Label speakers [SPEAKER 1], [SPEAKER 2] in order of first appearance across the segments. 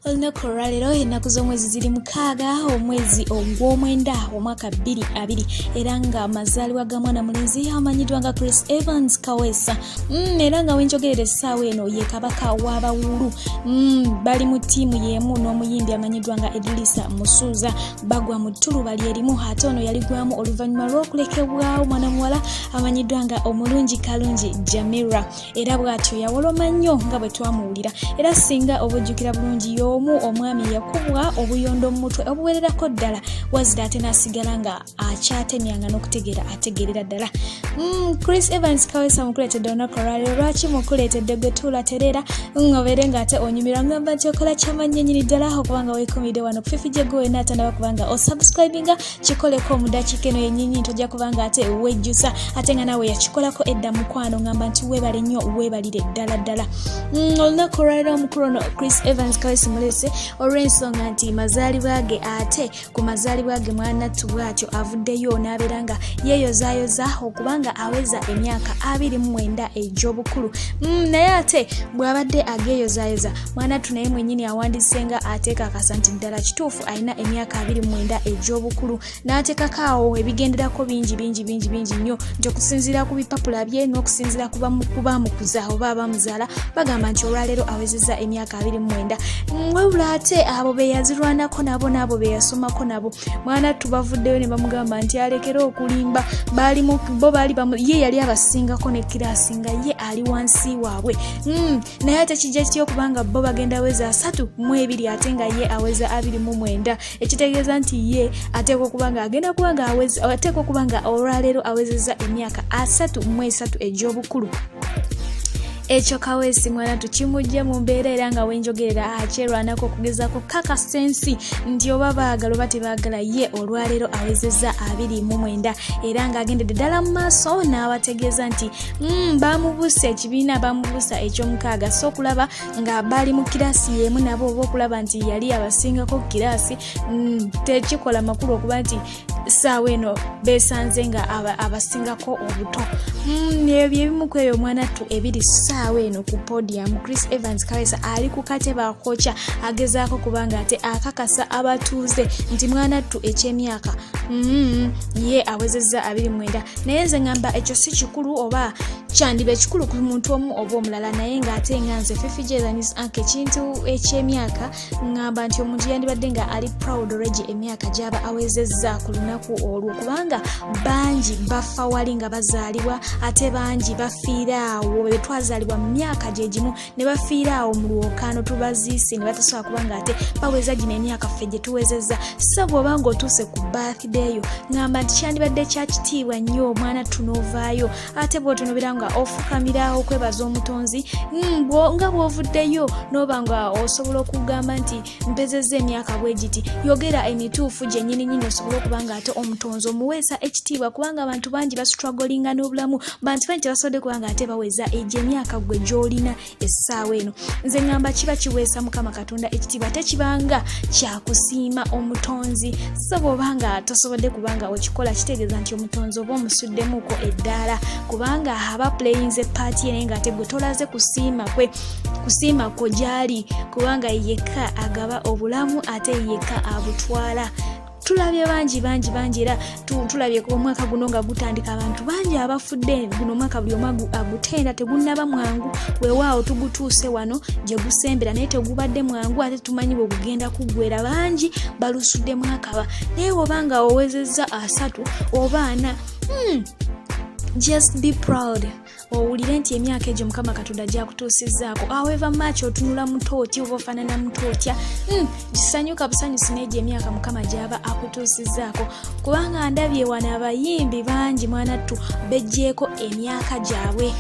[SPEAKER 1] Olunaku olwaleero ennaku z'omwezi ziri 6 omwezi ogw'omwenda omwaka 2020 era nga amazaalibwa ga mwana mulenzi amanyiddwa nga Chris Evans Kaweesa era nga wenjogerera essaawa eno ye kabaka w'abawulu bali mu ttiimu y'emu n'omuyimbi amanyiddwa nga Edrisa Musuuza bagwa mu ttuluba lyerimu ate ono yaligwamu oluvannyuma lw'okulekebwawo mwana muwala amanyiddwa nga omulungi kalungi Jamira era bw'atyo yawoloma nnyo nga bwe twamuwulira era singa obujjukira bulungi y'omu omwami yakubwa obuyondo mu mutwe obuwererako ddala wazira ate n'asigala nga akyatemyanga n'okutegeera ategeerera ddala. Chris Evans Kaweesa mukuleetedde olunaku olwaleero lwaki mukuleetedde gwe tuula tereera obeere ng'ate onyumirwa ngamba nti okola kyamannyennyini ddala okubanga weekomidde wano ku Fifi gye gwe wena atandaba kubanga osubscribinga kikoleko mu dakiika eno yennyini tojja kubanga ate wejjusa ate nga naawe yakikolako edda mukwano ngamba nti weebale nnyo weebalire ddala. Olunaku olwaleero omukulu ono Chris Evans Kaweesa mulese olw'ensonga nti mazaalibwa ge ate ku mazaalibwa ge mwanattu bw'atyo avuddeyo n'abeera nga yeeyozaayoza okubanga aweza emyaka 29 egy'obukulu naye ate bw'abadde ageeyozaayoza mwanattu naye mwennyini awandiisenga ateeka akasa nti ddala kituufu alina emyaka 29 egy'obukulu n'ateekako awo ebigenderako bingi nnyo nti okusinziira ku bipapula bye n'okusinziira ku baamukuza oba abamuzaala bagamba nti olwaleero awezezza emyaka 29 wabula ate abo be yazirwanako nabo n'abo be yasomako nabo mwanattu bavuddeyo ne bamugamba nti alekera okulimba ye yali abasingako ne kiraasi nga ye ali wansi waabwe naye ate kijja kityo okubanga bo bagenda aweza 32 ate nga ye aweza 29 ekitegeeza nti ye ateekwa okubanga agenda kubanga ateekwa okubanga olwaleero awezezza emyaka 33 egy'obukulu. Ekyo Kaweesi mwanattu kimujja mu mbeera era nga wenjogerera akyerwanako okugezaako kaka sensi nti oba baagala oba tebaagala ye olwaleero awezezza 29 era ng'agendedde ddala mu maaso n'abategeeza nti baamubuusa ekibiina baamubuusa eky'omukaaga so okulaba nga bali mu kiraasi y'emu nabo oba okulaba nti yali abasingako kiraasi tekikola makulu okuba nti ssaawa eno beesanze nga abasingako obuto ebyo ebimu ku eyo mwanattu ebiri ssaawa eno ku podium Chris Evans Kaweesa ali ku katebe akokya agezaako kubanga ate akakasa abatuuze nti mwanattu eky'emyaka ye awezezza 29 naye nze ngamba ekyo si kikulu oba kyandiba ekikulu ku muntu omu oba omulala naye ng'ate nga nze Fifi Jeranice anke ekintu eky'emyaka ngamba nti omuntu yandibadde nga ali proud already emyaka gy'aba awezezza ku lunaku olwo kubanga bangi bafa wali nga bazaalibwa ate bangi bafiira awo be twazaalibwa mu myaka gye gimu ne bafiira awo mu lwokaano tubaziise ne batasobola kubanga ate baweza gino emyaka ffe gye tuwezezza so bw'oba ng'otuuse ku birthday yo ngamba nti kyandibadde kya kitiibwa nnyo omwanattu n'ovaayo ate bw'otunubira nga ofukamira okwebaza omutonzi nga bw'ovuddeyo n'oba nga osobola okugamba nti mpezezza emyaka bwe giti yogera emituufu gyennyini osobola okubanga ate omutonzi omuweesa ekitiibwa kubanga abantu bangi bastruggolinga n'obulamu bantu bangi tebasobodde kubanga ate baweza egy'emyaka gwe gy'olina essaawa eno nze ngamba kiba kiweesa Mukama Katonda ekitiibwa tekibanga kyakusiima omutonzi so bw'obanga tosobodde kubanga okikola kitegeeza nti omutonzi oba omusuddemuuko eddaala kubanga aba playinze party naye ng'ate gwe tolaze kusiima kwo gy'ali kubanga yekka agaba obulamu ate yekka abutwala. Tulabye bangi era tulabye ku omwaka guno nga gutandika abantu bangi abafudde guno omwaka buli omu agutenda tegunnaba mwangu weewaawo tugutuuse wano gye gusembera naye tegubadde mwangu ate tumanyi bwe gugenda kuggwera bangi balusudde mwakaba naye obanga owezezza 3 oba 4 just be proud owulire nti emyaka egyo Mukama Katonda gyakutuusizzaako however much otunula muto otya oba ofaanana muto otya kisanyuka busanyusi n'egyo emyaka Mukama gy'aba akutuusizzaako kubanga ndabye wano abayimbi bangi mwanattu bejjeeko emyaka gyabwe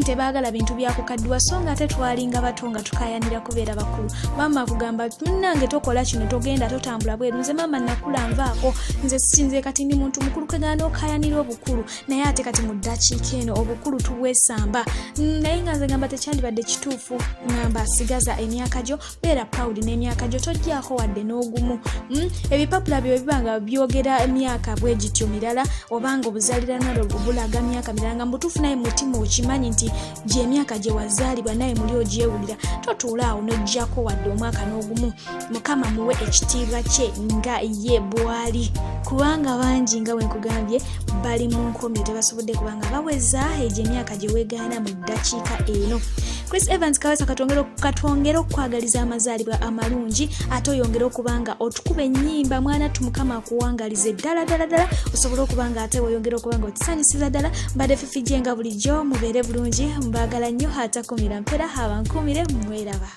[SPEAKER 1] tebaagala bintu byakukaddiwa so nga ate twalinga bato nga tukayanira kubeera bakulu maama akugamba munnange tokola kino togenda totambula bweru nze maama nakula nvaako nze kati ndi muntu mukulu kegana okayanira obukulu naye ate kati kati mu ddakiika eno obukulu tuweesamba naye nga nze ngamba tekyandibadde kituufu ngamba asigaza emyaka gyo beera proud n'emyaka gyo tojjaako wadde n'ogumu ebipapula byo bibanga byogera emyaka bwe gityo mirala obanga obuzaaliranwa bulaga myaka mirala nga mutuufu naye mutima okimanyi nti gy'emyaka gye wazaalibwa naye muli ogyewulira totuulaawo n'oggyako wadde omwaka n'ogumu mukama muwe ekitiibwa kye nga ye bwali kubanga bangi nga wenkugambye bali mu nkomyo tebasobodde kubanga baweza egyo emyaka gye weegaana mu ddakiika eno. Chris Evans Kaweesa katwongera okukwagaliza amazaalibwa amalungi ate oyongera okubanga otukuba ennyimba mwana tumukama akuwangalize ddala osobola okubanga ate oyongera okubanga otusanyusiza ddala mbadde Fifi nga bulijjo mubeere bulungi mbaagala nnyo atakumira mpera abankumire mweraba.